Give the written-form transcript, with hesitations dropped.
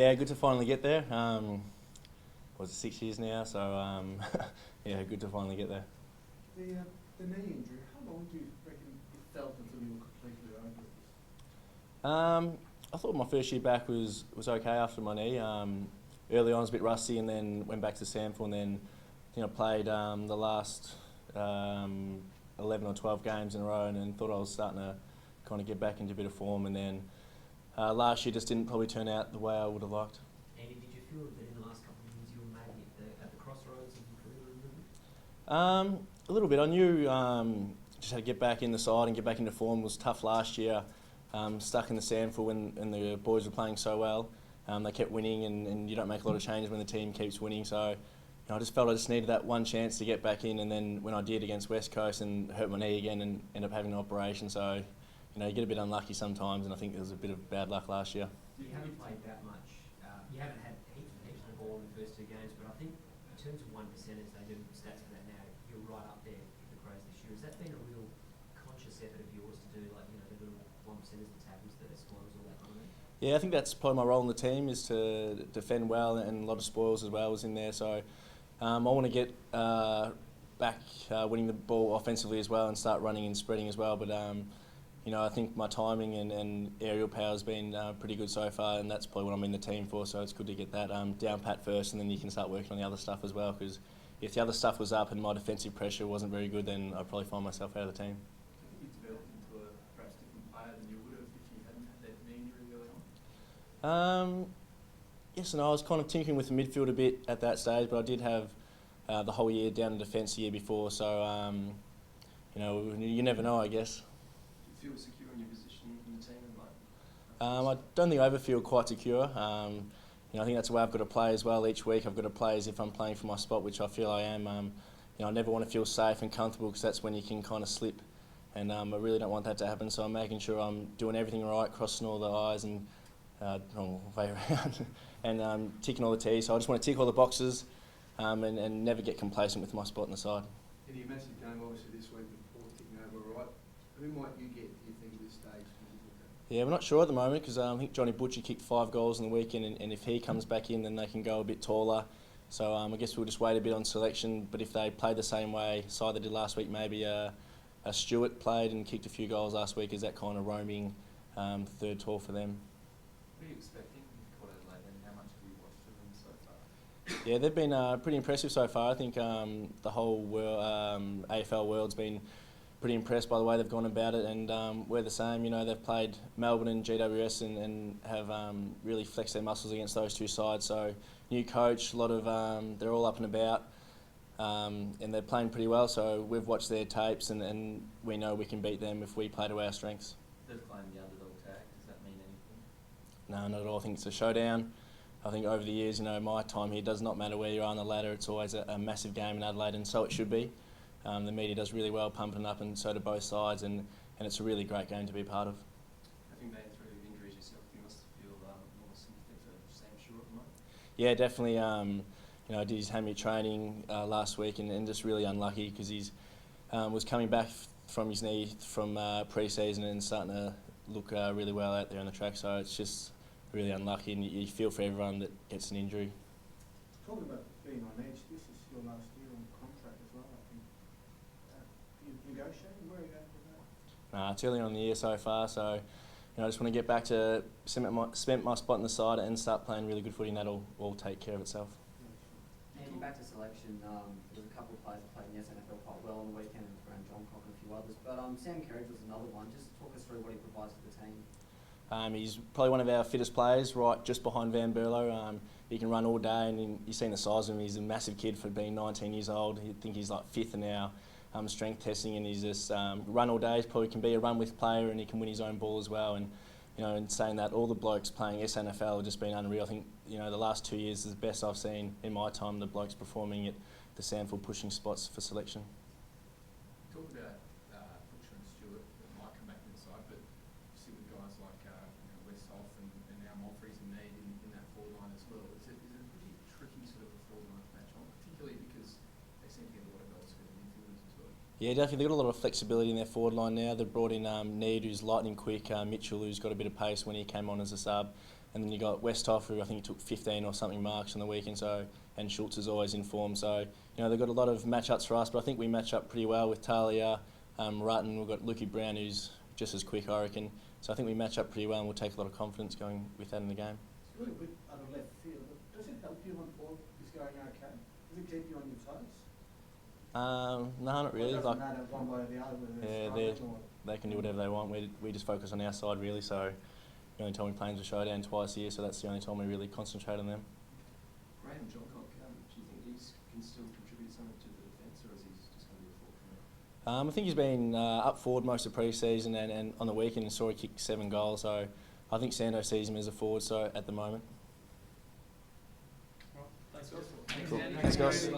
Yeah, good to finally get there. Was it 6 years now? So yeah, good to finally get there. The knee injury, how long do you reckon it felt until you were completely over it? I thought my first year back was okay after my knee. Early on I was a bit rusty, and then went back to Sample, and then I played the last 11 or 12 games in a row, and then thought I was starting to kind of get back into a bit of form, and then last year just didn't probably turn out the way I would have liked. Andy, did you feel that in the last couple of years you were maybe at the crossroads of your career a little bit? A little bit. I knew just had to get back in the side and get back into form. It was tough last year, stuck in the SANFL when the boys were playing so well. They kept winning, and you don't make a lot of changes when the team keeps winning. So I just felt I just needed that one chance to get back in, and then when I did against West Coast and hurt my knee again and ended up having an operation. So you get a bit unlucky sometimes, and I think there was a bit of bad luck last year. You haven't played that much. You haven't had heaps of the ball in the first two games, but I think in terms of 1%ers, they do stats for that now. You're right up there with the Crows this year. Has that been a real conscious effort of yours to do, the little 1%ers, the tackles, the spoils, all that kind of thing? Yeah, I think that's probably my role in the team, is to defend well, and a lot of spoils as well was in there. So I want to get back winning the ball offensively as well, and start running and spreading as well. But I think my timing and aerial power has been pretty good so far, and that's probably what I'm in the team for. So it's good to get that down pat first, and then you can start working on the other stuff as well. Because if the other stuff was up and my defensive pressure wasn't very good, then I'd probably find myself out of the team. You developed into a perhaps different player than you would have if you hadn't had that knee injury early on? Yes and no. I was kind of tinkering with the midfield a bit at that stage, but I did have the whole year down in defence the year before. So you never know, I guess. Do you feel secure in your position in the team at the moment? I don't think I ever feel quite secure. I think that's the way I've got to play as well. Each week I've got to play as if I'm playing for my spot, which I feel I am. I never want to feel safe and comfortable, because that's when you can kind of slip. And I really don't want that to happen, so I'm making sure I'm doing everything right, crossing all the I's and wrong way around, and ticking all the T's. So I just want to tick all the boxes and never get complacent with my spot in the side. In your massive game, obviously, this week, before ticking over, right? Who might you get, do you think, at this stage? Yeah, we're not sure at the moment, because I think Johnny Butcher kicked 5 goals in the weekend, and if he comes back in, then they can go a bit taller. So I guess we'll just wait a bit on selection. But if they play the same way side they did last week, maybe Stewart played and kicked a few goals last week, is that kind of roaming third tall for them. What are you expecting with Adelaide, and how much have you watched of them so far? Yeah, they've been pretty impressive so far. I think the whole AFL world's been pretty impressed by the way they've gone about it, and we're the same. They've played Melbourne and GWS and have really flexed their muscles against those two sides. So new coach, a lot of they're all up and about, and they're playing pretty well. So we've watched their tapes, and we know we can beat them if we play to our strengths. They've claimed the underdog tag. Does that mean anything? No, not at all. I think it's a showdown. I think over the years, my time here does not matter where you are on the ladder. It's always a massive game in Adelaide, and so it should be. The media does really well pumping up, and so do both sides, and it's a really great game to be a part of. Having been through injuries yourself, you must feel more sympathy for Sam Stewart at the moment? Yeah, definitely. I did his hammy training last week, and just really unlucky, because he's was coming back from his knee from pre-season and starting to look really well out there on the track. So it's just really unlucky, and you feel for everyone that gets an injury. Talking about being on edge, this is your last year on contract as well, I think. You negotiating? Where are you going with that? It's early on in the year so far, so I just want to get back to cement my spot in the side and start playing really good footy, and that'll all take care of itself. Andy, back to selection, there's a couple of players that played in the SNFL quite well on the weekend, around John Cock and a few others, but Sam Kerridge was another one. Just talk us through what he provides for the team. He's probably one of our fittest players, right just behind Van Berlo. He can run all day, and you've seen the size of him. He's a massive kid for being 19 years old. I think he's like 5th in our strength testing, and he's just run all day. He probably can be a run-with player, and he can win his own ball as well. And in saying that, all the blokes playing SNFL have just been unreal. I think the last 2 years is the best I've seen in my time. The blokes performing at the SANFL, pushing spots for selection. Talk about Butcher and Stewart that might come back inside, but you see with guys like West Hoff and now Moffrey's in need in that forward line as well. Is it a pretty tricky sort of a forward line to match on, particularly because they seem to get a lot of goals for the midfielders as well? Yeah, definitely. They've got a lot of flexibility in their forward line now. They've brought in Need, who's lightning quick, Mitchell, who's got a bit of pace when he came on as a sub. And then you got Westhoff, who I think took 15 or something marks on the weekend, so, and Schultz is always in form. So, they've got a lot of matchups for us, but I think we match up pretty well with Talia, Rutten. We've got Lukey Brown, who's just as quick, I reckon. So I think we match up pretty well, and we'll take a lot of confidence going with that in the game. It's a little bit out of left field, but does it help you when form is going okay? Does it keep you on your toes? No, not really. Well, it doesn't matter one way or the other, whether they're struggling or... They can do whatever they want. We just focus on our side, really. So the only time we play is a Showdown twice a year, so that's the only time we really concentrate on them. Graham Johncock, do you think he can still contribute something to the defence, or is he just going to be a forward? I think he's been up forward most of pre-season, and on the weekend and saw he kick 7 goals. So I think Sando sees him as a forward. So at the moment. Thanks, guys. Cool. Thanks, guys.